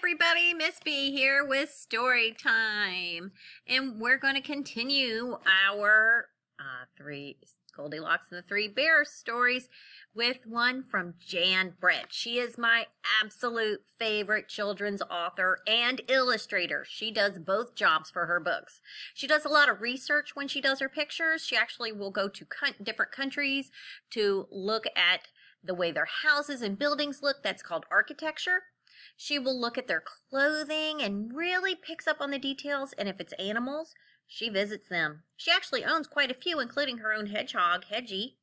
everybody, Miss B here with story time, and we're going to continue our three Goldilocks and the Three Bears stories with one from Jan Brett. She is my absolute favorite children's author and illustrator. She does both jobs for her books. She does a lot of research when she does her pictures. She actually will go to different countries to look at the way their houses and buildings look. That's called architecture. She will look at their clothing and really picks up on the details, and if it's animals, she visits them. She actually owns quite a few, including her own hedgehog, Hedgie,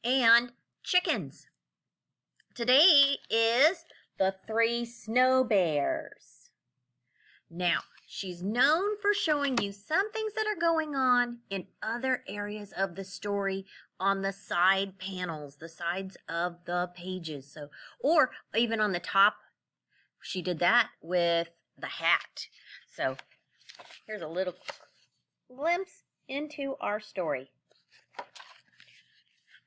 and chickens. Today is the Three Snow Bears. Now, she's known for showing you some things that are going on in other areas of the story on the side panels, the sides of the pages, or even on the top. She did that with the hat. So here's a little glimpse into our story.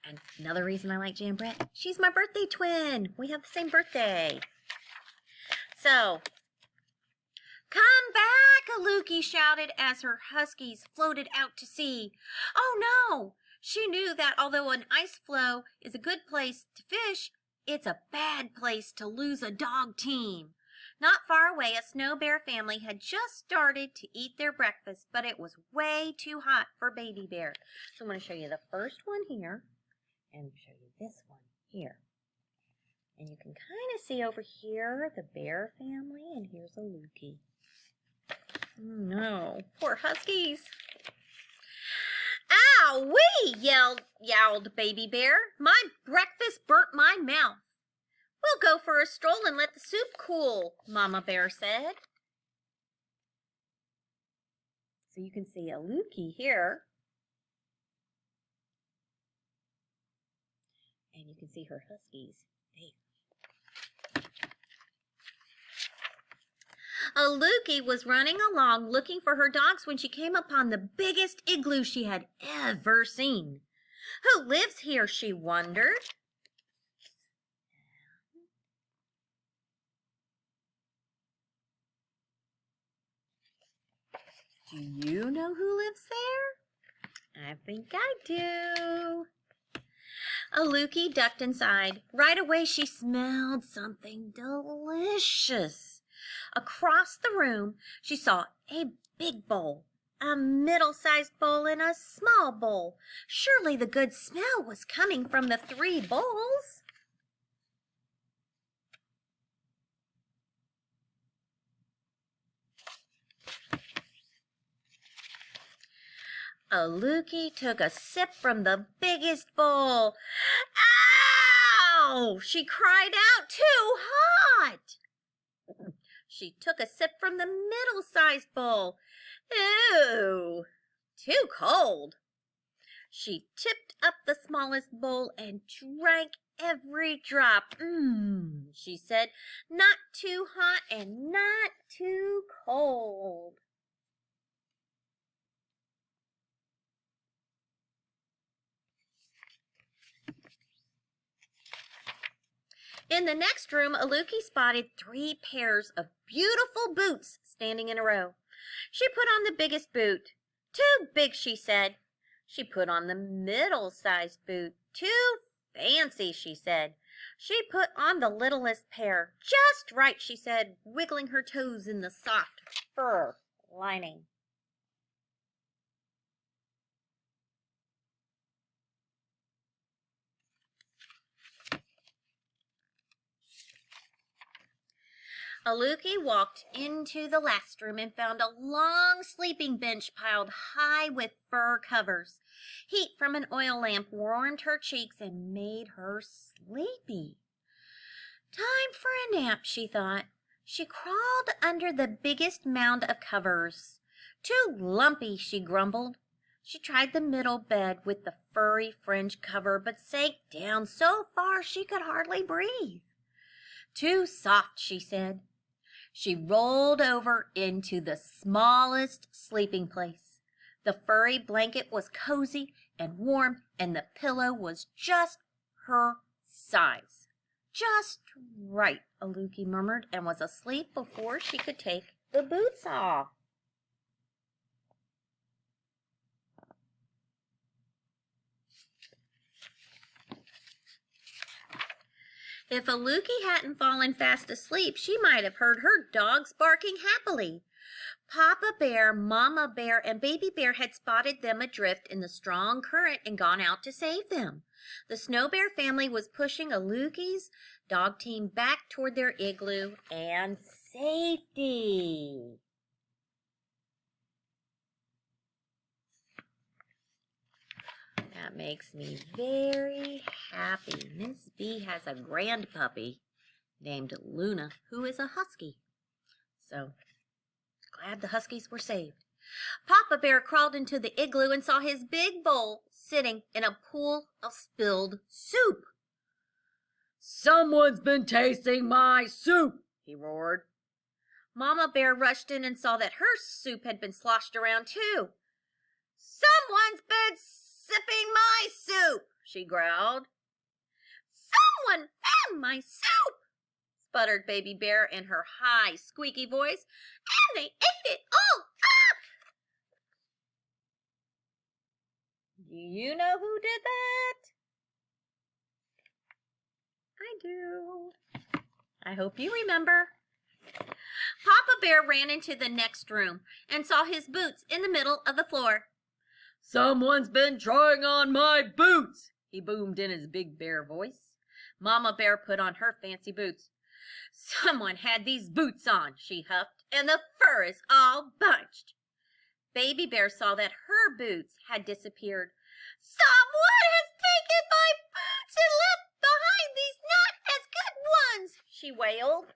And another reason I like Jan Brett, she's my birthday twin. We have the same birthday. So, "Come back," Aluki shouted as her huskies floated out to sea. Oh no! She knew that although an ice floe is a good place to fish, it's a bad place to lose a dog team. Not far away, a snow bear family had just started to eat their breakfast, but it was way too hot for Baby Bear. So I'm going to show you the first one here, and show you this one here. And you can kind of see over here the bear family, and here's Aluki. Oh no, poor huskies. "Ow-wee!" yowled Baby Bear. "My breakfast burnt my mouth." "We'll go for a stroll and let the soup cool," Mama Bear said. So you can see Aluki here. And you can see her huskies there. Aluki was running along looking for her dogs when she came upon the biggest igloo she had ever seen. "Who lives here?" she wondered. Do you know who lives there? I think I do. Aluki ducked inside. Right away she smelled something delicious. Across the room she saw a big bowl, a middle-sized bowl, and a small bowl. Surely the good smell was coming from the three bowls. Aluki took a sip from the biggest bowl. "Ow!" she cried out. "Too hot!" She took a sip from the middle-sized bowl. "Ew! Too cold!" She tipped up the smallest bowl and drank every drop. She said, "Not too hot and not too cold." In the next room, Aluki spotted 3 pairs of beautiful boots standing in a row. She put on the biggest boot. "Too big," she said. She put on the middle-sized boot. "Too fancy," she said. She put on the littlest pair. "Just right," she said, wiggling her toes in the soft fur lining. Aluki walked into the last room and found a long sleeping bench piled high with fur covers. Heat from an oil lamp warmed her cheeks and made her sleepy. "Time for a nap," she thought. She crawled under the biggest mound of covers. "Too lumpy," she grumbled. She tried the middle bed with the furry fringe cover, but sank down so far she could hardly breathe. "Too soft," she said. She rolled over into the smallest sleeping place. The furry blanket was cozy and warm, and the pillow was just her size. Just right, Aluki murmured, and was asleep before she could take the boots off. If Aluki hadn't fallen fast asleep, she might have heard her dogs barking happily. Papa Bear, Mama Bear, and Baby Bear had spotted them adrift in the strong current and gone out to save them. The Snow Bear family was pushing Aluki's dog team back toward their igloo and safety. That makes me very happy. Miss B has a grand puppy named Luna, who is a husky. So, glad the huskies were saved. Papa Bear crawled into the igloo and saw his big bowl sitting in a pool of spilled soup. "Someone's been tasting my soup," he roared. Mama Bear rushed in and saw that her soup had been sloshed around too. "Someone's been sipping my soup," she growled. "Someone found my soup," sputtered Baby Bear in her high, squeaky voice, "and they ate it all up." Do you know who did that? I do. I hope you remember. Papa Bear ran into the next room and saw his boots in the middle of the floor. "Someone's been trying on my boots," he boomed in his big bear voice. Mama Bear put on her fancy boots. "Someone had these boots on," she huffed, "and the fur is all bunched." Baby Bear saw that her boots had disappeared. "Someone has taken my boots and left behind these not as good ones," she wailed.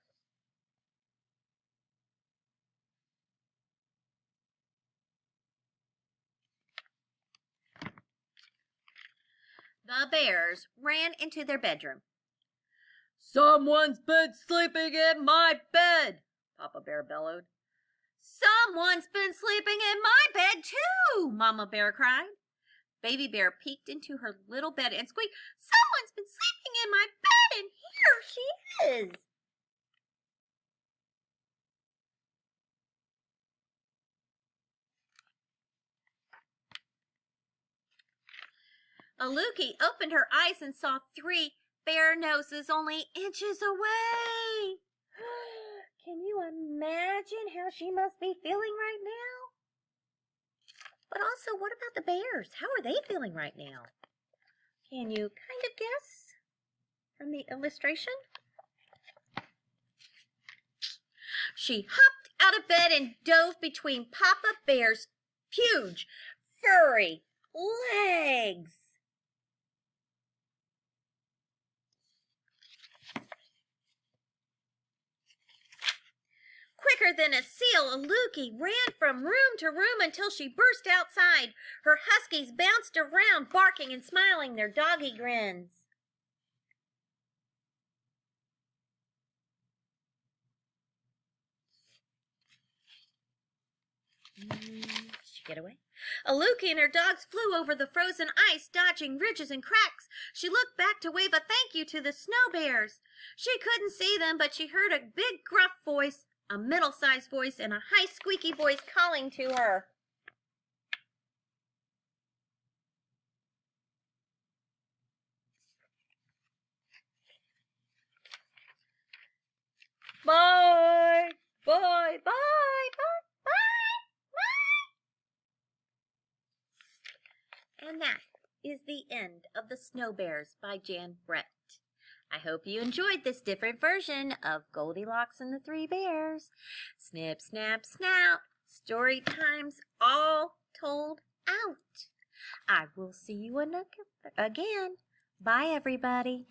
The bears ran into their bedroom. "Someone's been sleeping in my bed," Papa Bear bellowed. "Someone's been sleeping in my bed too," Mama Bear cried. Baby Bear peeked into her little bed and squeaked, "Someone's been sleeping in my bed, and here she is." Aluki opened her eyes and saw 3 bear noses only inches away. Can you imagine how she must be feeling right now? But also, what about the bears? How are they feeling right now? Can you kind of guess from the illustration? She hopped out of bed and dove between Papa Bear's huge, furry legs. Quicker than a seal, Aluki ran from room to room until she burst outside. Her huskies bounced around, barking and smiling their doggy grins. Did she get away? Aluki and her dogs flew over the frozen ice, dodging ridges and cracks. She looked back to wave a thank you to the snow bears. She couldn't see them, but she heard a big gruff voice, a middle-sized voice, and a high squeaky voice calling to her. Bye, bye, bye, bye, bye, bye. And that is the end of The Snow Bears by Jan Brett. I hope you enjoyed this different version of Goldilocks and the Three Bears. Snip, snap, snout. Story times all told out. I will see you again. Bye, everybody.